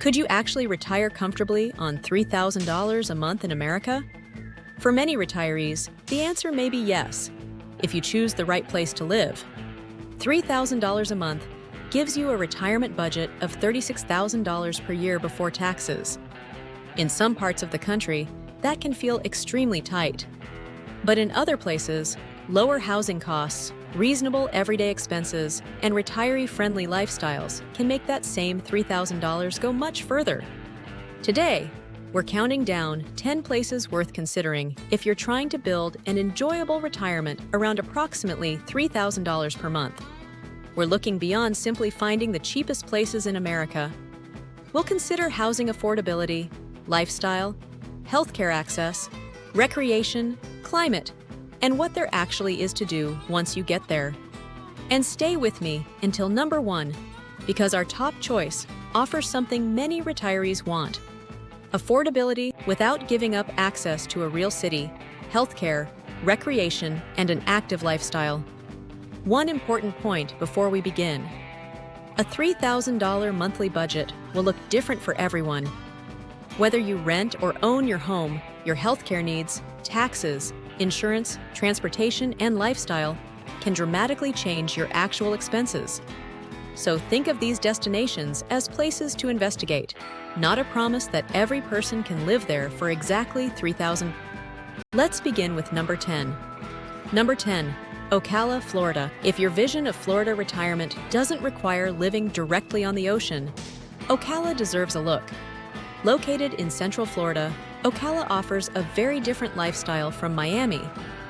Could you actually retire comfortably on $3,000 a month in America? For many retirees, the answer may be yes, if you choose the right place to live. $3,000 a month gives you a retirement budget of $36,000 per year before taxes. In some parts of the country, that can feel extremely tight. But in other places, lower housing costs, reasonable everyday expenses, and retiree-friendly lifestyles can make that same $3,000 go much further. Today, we're counting down 10 places worth considering if you're trying to build an enjoyable retirement around approximately $3,000 per month. We're looking beyond simply finding the cheapest places in America. We'll consider housing affordability, lifestyle, healthcare access, recreation, climate, and what there actually is to do once you get there. And stay with me until number 1, because our top choice offers something many retirees want: affordability without giving up access to a real city, healthcare, recreation, and an active lifestyle. One important point before we begin: a $3,000 monthly budget will look different for everyone. Whether you rent or own your home, your healthcare needs, taxes, insurance, transportation, and lifestyle can dramatically change your actual expenses. So think of these destinations as places to investigate, not a promise that every person can live there for exactly $3,000. Let's begin with number 10. Number 10, Ocala, Florida. If your vision of Florida retirement doesn't require living directly on the ocean, Ocala deserves a look. Located in Central Florida, Ocala offers a very different lifestyle from Miami,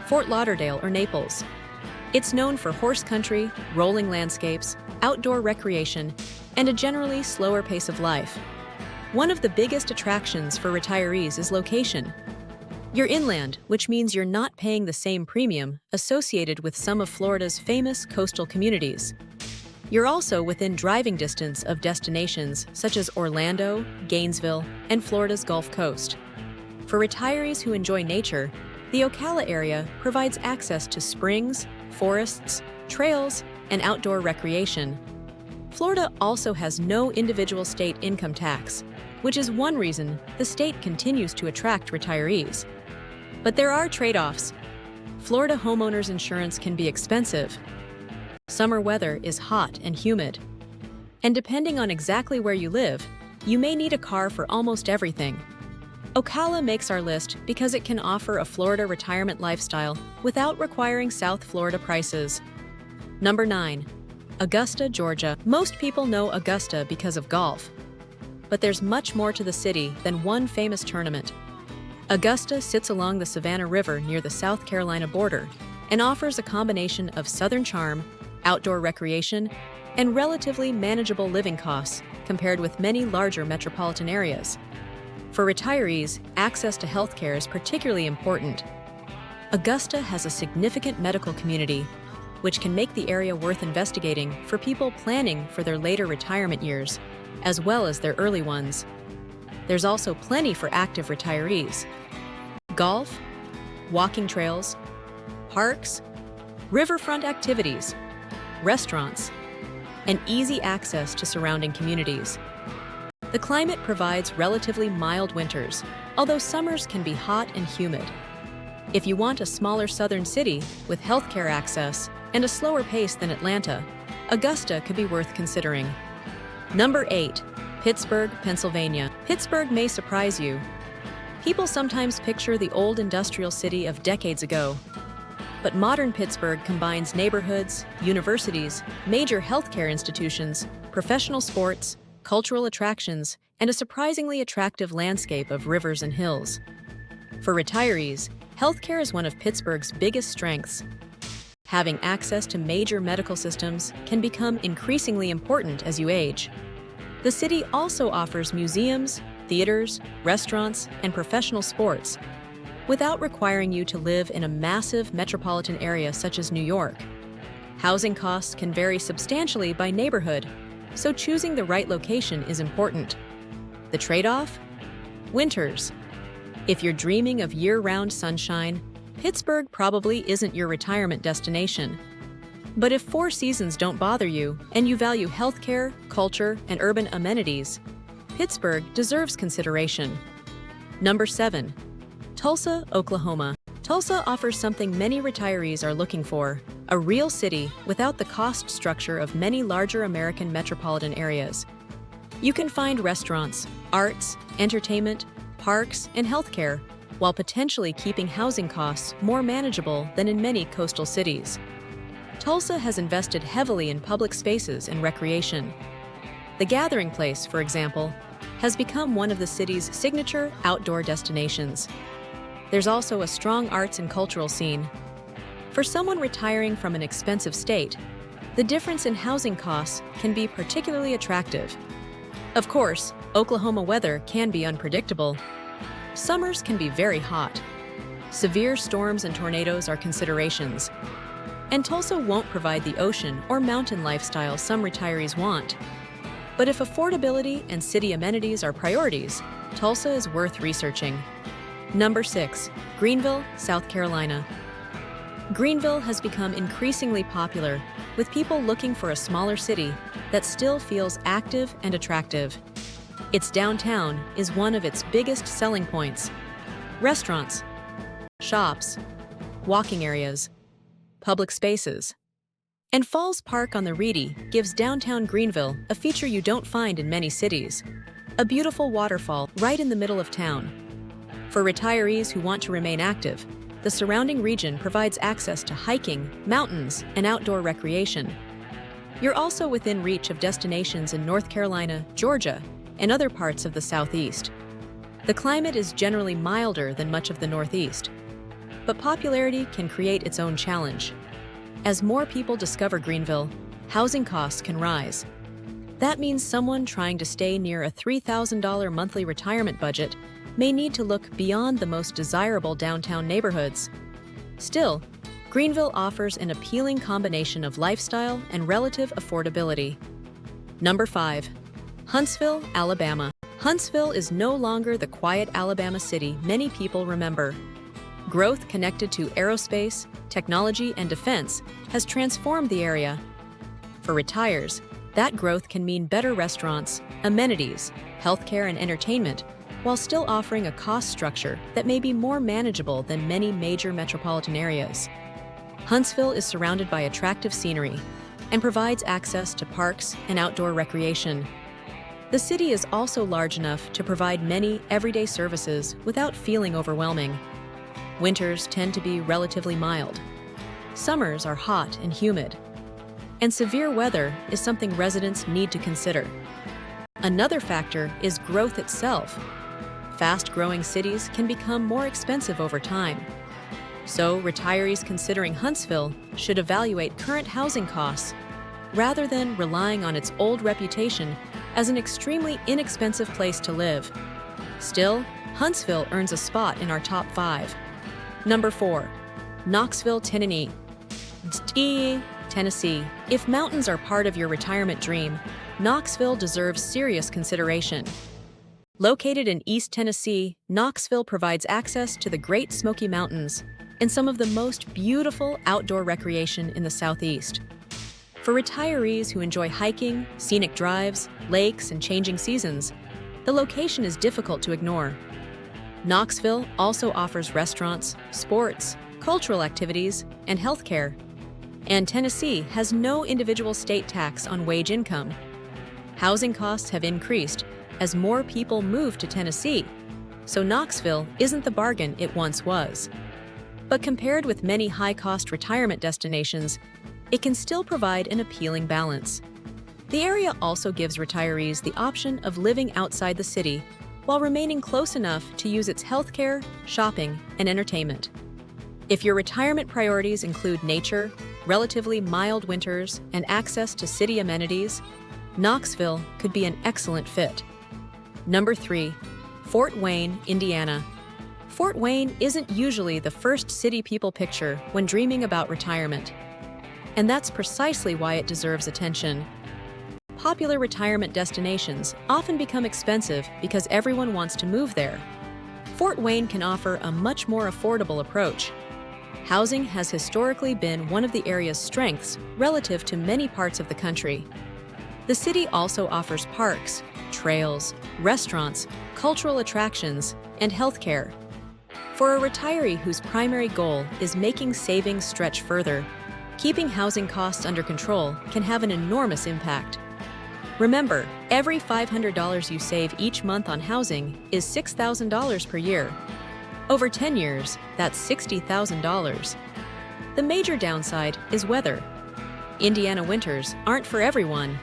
Fort Lauderdale, or Naples. It's known for horse country, rolling landscapes, outdoor recreation, and a generally slower pace of life. One of the biggest attractions for retirees is location. You're inland, which means you're not paying the same premium associated with some of Florida's famous coastal communities. You're also within driving distance of destinations such as Orlando, Gainesville, and Florida's Gulf Coast. For retirees who enjoy nature, the Ocala area provides access to springs, forests, trails, and outdoor recreation. Florida also has no individual state income tax, which is one reason the state continues to attract retirees. But there are trade-offs. Florida homeowners insurance can be expensive. Summer weather is hot and humid. And depending on exactly where you live, you may need a car for almost everything. Ocala makes our list because it can offer a Florida retirement lifestyle without requiring South Florida prices. Number 9, Augusta, Georgia. Most people know Augusta because of golf. But there's much more to the city than one famous tournament. Augusta sits along the Savannah River near the South Carolina border and offers a combination of southern charm, outdoor recreation, and relatively manageable living costs compared with many larger metropolitan areas. For retirees, access to healthcare is particularly important. Augusta has a significant medical community, which can make the area worth investigating for people planning for their later retirement years, as well as their early ones. There's also plenty for active retirees: golf, walking trails, parks, riverfront activities, restaurants, and easy access to surrounding communities. The climate provides relatively mild winters, although summers can be hot and humid. If you want a smaller southern city with healthcare access and a slower pace than Atlanta, Augusta could be worth considering. Number 8, Pittsburgh, Pennsylvania. Pittsburgh may surprise you. People sometimes picture the old industrial city of decades ago. But modern Pittsburgh combines neighborhoods, universities, major healthcare institutions, professional sports, cultural attractions, and a surprisingly attractive landscape of rivers and hills. For retirees, healthcare is one of Pittsburgh's biggest strengths. Having access to major medical systems can become increasingly important as you age. The city also offers museums, theaters, restaurants, and professional sports, without requiring you to live in a massive metropolitan area such as New York. Housing costs can vary substantially by neighborhood, so choosing the right location is important. The trade-off? Winters. If you're dreaming of year-round sunshine, Pittsburgh probably isn't your retirement destination. But if 4 seasons don't bother you and you value healthcare, culture, and urban amenities, Pittsburgh deserves consideration. Number 7. Tulsa, Oklahoma. Tulsa offers something many retirees are looking for: a real city without the cost structure of many larger American metropolitan areas. You can find restaurants, arts, entertainment, parks, and healthcare, while potentially keeping housing costs more manageable than in many coastal cities. Tulsa has invested heavily in public spaces and recreation. The Gathering Place, for example, has become one of the city's signature outdoor destinations. There's also a strong arts and cultural scene. For someone retiring from an expensive state, the difference in housing costs can be particularly attractive. Of course, Oklahoma weather can be unpredictable. Summers can be very hot. Severe storms and tornadoes are considerations. And Tulsa won't provide the ocean or mountain lifestyle some retirees want. But if affordability and city amenities are priorities, Tulsa is worth researching. Number 6. Greenville, South Carolina. Greenville has become increasingly popular, with people looking for a smaller city that still feels active and attractive. Its downtown is one of its biggest selling points. Restaurants, shops, walking areas, public spaces. And Falls Park on the Reedy gives downtown Greenville a feature you don't find in many cities: a beautiful waterfall right in the middle of town. For retirees who want to remain active, the surrounding region provides access to hiking, mountains, and outdoor recreation. You're also within reach of destinations in North Carolina, Georgia, and other parts of the Southeast. The climate is generally milder than much of the Northeast, but popularity can create its own challenge. As more people discover Greenville, housing costs can rise. That means someone trying to stay near a $3,000 monthly retirement budget may need to look beyond the most desirable downtown neighborhoods. Still, Greenville offers an appealing combination of lifestyle and relative affordability. Number 5. Huntsville, Alabama. Huntsville is no longer the quiet Alabama city many people remember. Growth connected to aerospace, technology, and defense has transformed the area. For retirees, that growth can mean better restaurants, amenities, healthcare, and entertainment, while still offering a cost structure that may be more manageable than many major metropolitan areas. Huntsville is surrounded by attractive scenery and provides access to parks and outdoor recreation. The city is also large enough to provide many everyday services without feeling overwhelming. Winters tend to be relatively mild. Summers are hot and humid. And severe weather is something residents need to consider. Another factor is growth itself. Fast-growing cities can become more expensive over time. So, retirees considering Huntsville should evaluate current housing costs rather than relying on its old reputation as an extremely inexpensive place to live. Still, Huntsville earns a spot in our top 5. Number 4. Knoxville, Tennessee. Tennessee. If mountains are part of your retirement dream, Knoxville deserves serious consideration. Located in East Tennessee, Knoxville provides access to the Great Smoky Mountains and some of the most beautiful outdoor recreation in the Southeast. For retirees who enjoy hiking, scenic drives, lakes, and changing seasons, the location is difficult to ignore. Knoxville also offers restaurants, sports, cultural activities, and healthcare. And Tennessee has no individual state tax on wage income. Housing costs have increased as more people move to Tennessee, so Knoxville isn't the bargain it once was. But compared with many high-cost retirement destinations, it can still provide an appealing balance. The area also gives retirees the option of living outside the city while remaining close enough to use its healthcare, shopping, and entertainment. If your retirement priorities include nature, relatively mild winters, and access to city amenities, Knoxville could be an excellent fit. Number 3. Fort Wayne, Indiana. Fort Wayne isn't usually the first city people picture when dreaming about retirement. And that's precisely why it deserves attention. Popular retirement destinations often become expensive because everyone wants to move there. Fort Wayne can offer a much more affordable approach. Housing has historically been one of the area's strengths relative to many parts of the country. The city also offers parks, trails, restaurants, cultural attractions, and healthcare. For a retiree whose primary goal is making savings stretch further, keeping housing costs under control can have an enormous impact. Remember, every $500 you save each month on housing is $6,000 per year. Over 10 years, that's $60,000. The major downside is weather. Indiana winters aren't for everyone.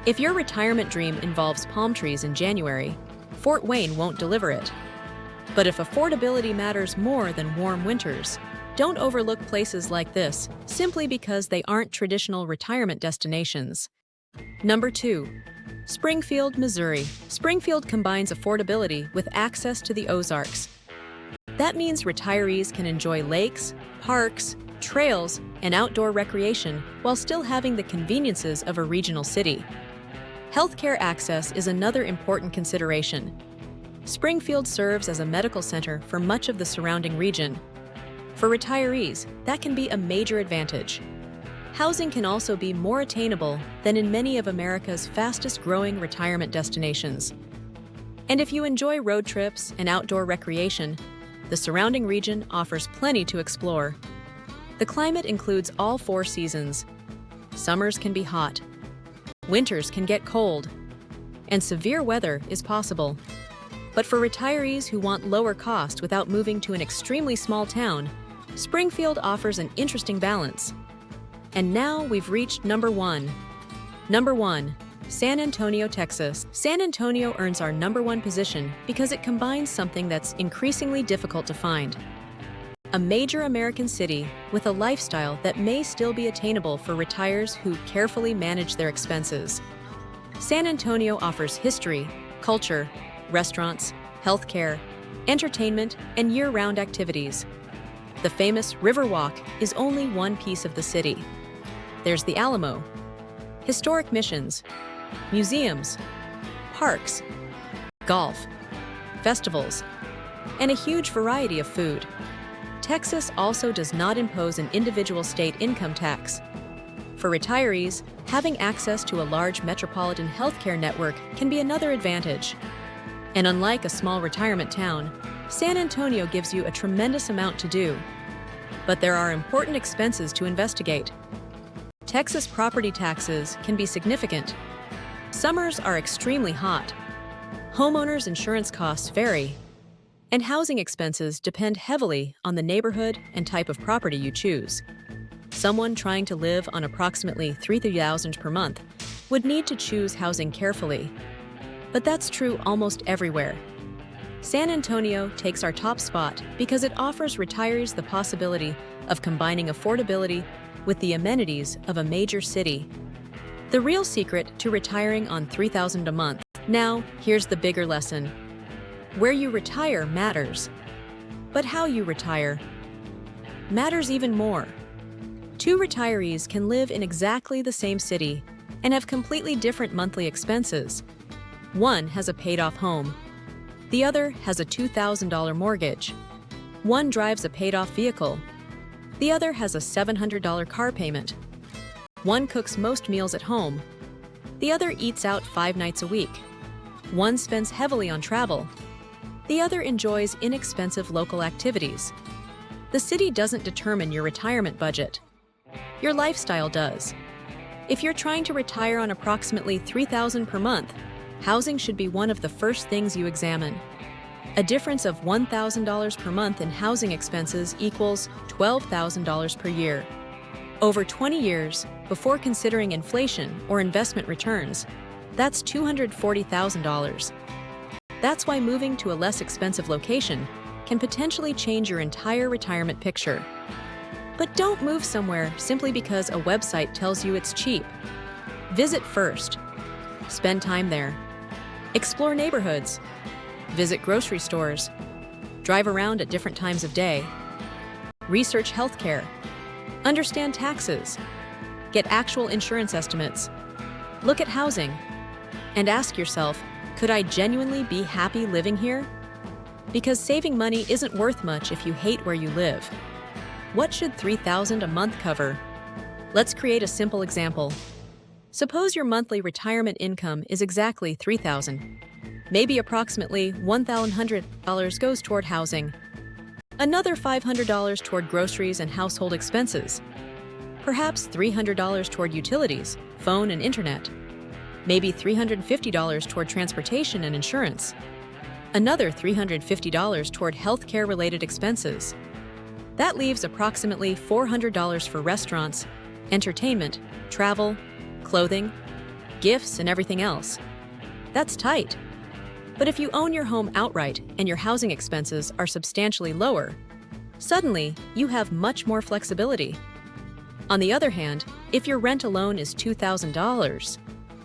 If your retirement dream involves palm trees in January, Fort Wayne won't deliver it. But if affordability matters more than warm winters, don't overlook places like this simply because they aren't traditional retirement destinations. Number 2. Springfield, Missouri. Springfield combines affordability with access to the Ozarks. That means retirees can enjoy lakes, parks, trails, and outdoor recreation while still having the conveniences of a regional city. Healthcare access is another important consideration. Springfield serves as a medical center for much of the surrounding region. For retirees, that can be a major advantage. Housing can also be more attainable than in many of America's fastest-growing retirement destinations. And if you enjoy road trips and outdoor recreation, the surrounding region offers plenty to explore. The climate includes all 4 seasons. Summers can be hot, winters can get cold, and severe weather is possible. But for retirees who want lower cost without moving to an extremely small town, Springfield offers an interesting balance. And now we've reached number 1. Number 1. San Antonio, Texas. San Antonio earns our number 1 position because it combines something that's increasingly difficult to find. A major American city with a lifestyle that may still be attainable for retirees who carefully manage their expenses. San Antonio offers history, culture, restaurants, healthcare, entertainment, and year-round activities. The famous Riverwalk is only one piece of the city. There's the Alamo, historic missions, museums, parks, golf, festivals, and a huge variety of food. Texas also does not impose an individual state income tax. For retirees, having access to a large metropolitan healthcare network can be another advantage. And unlike a small retirement town, San Antonio gives you a tremendous amount to do. But there are important expenses to investigate. Texas property taxes can be significant. Summers are extremely hot. Homeowners' insurance costs vary. And housing expenses depend heavily on the neighborhood and type of property you choose. Someone trying to live on approximately $3,000 per month would need to choose housing carefully. But that's true almost everywhere. San Antonio takes our top spot because it offers retirees the possibility of combining affordability with the amenities of a major city. The real secret to retiring on $3,000 a month. Now, here's the bigger lesson. Where you retire matters. But how you retire matters even more. 2 retirees can live in exactly the same city and have completely different monthly expenses. One has a paid-off home. The other has a $2,000 mortgage. One drives a paid-off vehicle. The other has a $700 car payment. One cooks most meals at home. The other eats out 5 nights a week. One spends heavily on travel. The other enjoys inexpensive local activities. The city doesn't determine your retirement budget. Your lifestyle does. If you're trying to retire on approximately $3,000 per month, housing should be one of the first things you examine. A difference of $1,000 per month in housing expenses equals $12,000 per year. Over 20 years, before considering inflation or investment returns, that's $240,000. That's why moving to a less expensive location can potentially change your entire retirement picture. But don't move somewhere simply because a website tells you it's cheap. Visit first. Spend time there. Explore neighborhoods. Visit grocery stores. Drive around at different times of day. Research healthcare. Understand taxes. Get actual insurance estimates. Look at housing. And ask yourself, could I genuinely be happy living here? Because saving money isn't worth much if you hate where you live. What should $3,000 a month cover? Let's create a simple example. Suppose your monthly retirement income is exactly $3,000. Maybe approximately $1,100 goes toward housing. Another $500 toward groceries and household expenses. Perhaps $300 toward utilities, phone and internet. Maybe $350 toward transportation and insurance. Another $350 toward healthcare-related expenses. That leaves approximately $400 for restaurants, entertainment, travel, clothing, gifts, and everything else. That's tight. But if you own your home outright and your housing expenses are substantially lower, suddenly you have much more flexibility. On the other hand, if your rent alone is $2,000,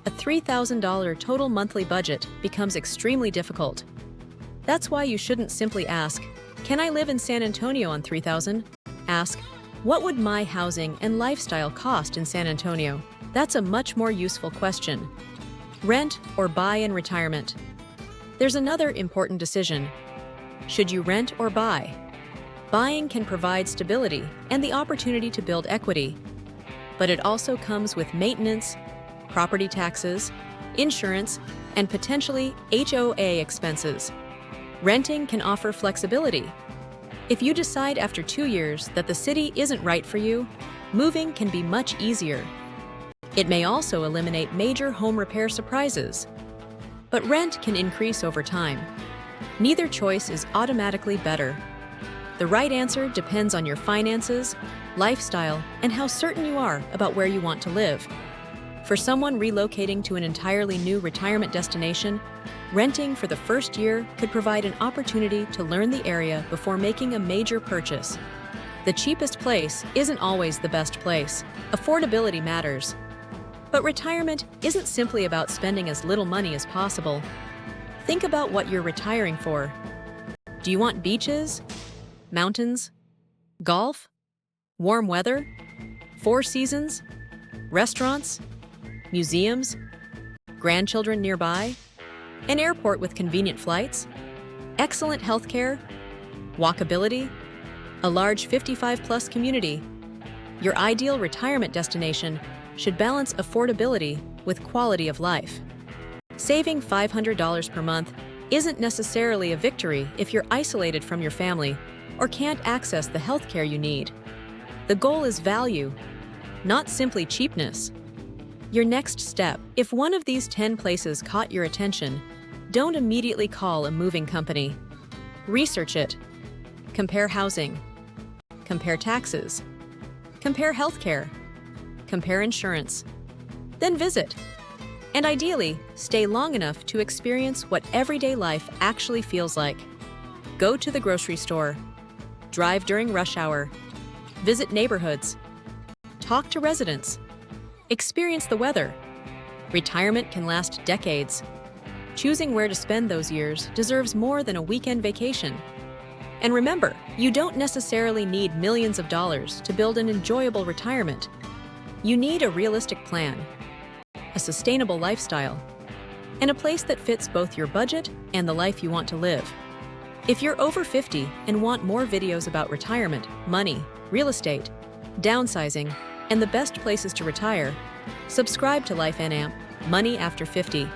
a $3,000 total monthly budget becomes extremely difficult. That's why you shouldn't simply ask, "Can I live in San Antonio on $3,000?" Ask, "What would my housing and lifestyle cost in San Antonio?" That's a much more useful question. Rent or buy in retirement. There's another important decision. Should you rent or buy? Buying can provide stability and the opportunity to build equity. But it also comes with maintenance, property taxes, insurance, and potentially HOA expenses. Renting can offer flexibility. If you decide after 2 years that the city isn't right for you, moving can be much easier. It may also eliminate major home repair surprises. But rent can increase over time. Neither choice is automatically better. The right answer depends on your finances, lifestyle, and how certain you are about where you want to live. For someone relocating to an entirely new retirement destination, renting for the first year could provide an opportunity to learn the area before making a major purchase. The cheapest place isn't always the best place. Affordability matters. But retirement isn't simply about spending as little money as possible. Think about what you're retiring for. Do you want beaches, mountains, golf, warm weather, 4 seasons, restaurants, museums, grandchildren nearby, an airport with convenient flights, excellent healthcare, walkability, a large 55-plus community? Your ideal retirement destination should balance affordability with quality of life. Saving $500 per month isn't necessarily a victory if you're isolated from your family or can't access the healthcare you need. The goal is value, not simply cheapness. Your next step: if one of these 10 places caught your attention, don't immediately call a moving company. Research it. Compare housing. Compare taxes. Compare healthcare. Compare insurance. Then visit. And ideally, stay long enough to experience what everyday life actually feels like. Go to the grocery store. Drive during rush hour. Visit neighborhoods. Talk to residents. Experience the weather. Retirement can last decades. Choosing where to spend those years deserves more than a weekend vacation. And remember, you don't necessarily need millions of dollars to build an enjoyable retirement. You need a realistic plan, a sustainable lifestyle, and a place that fits both your budget and the life you want to live. If you're over 50 and want more videos about retirement, money, real estate, downsizing, and the best places to retire, subscribe to Life NAMP Money After 50.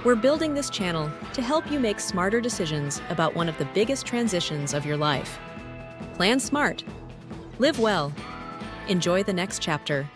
We're building this channel to help you make smarter decisions about one of the biggest transitions of your life. Plan smart. Live well. Enjoy the next chapter.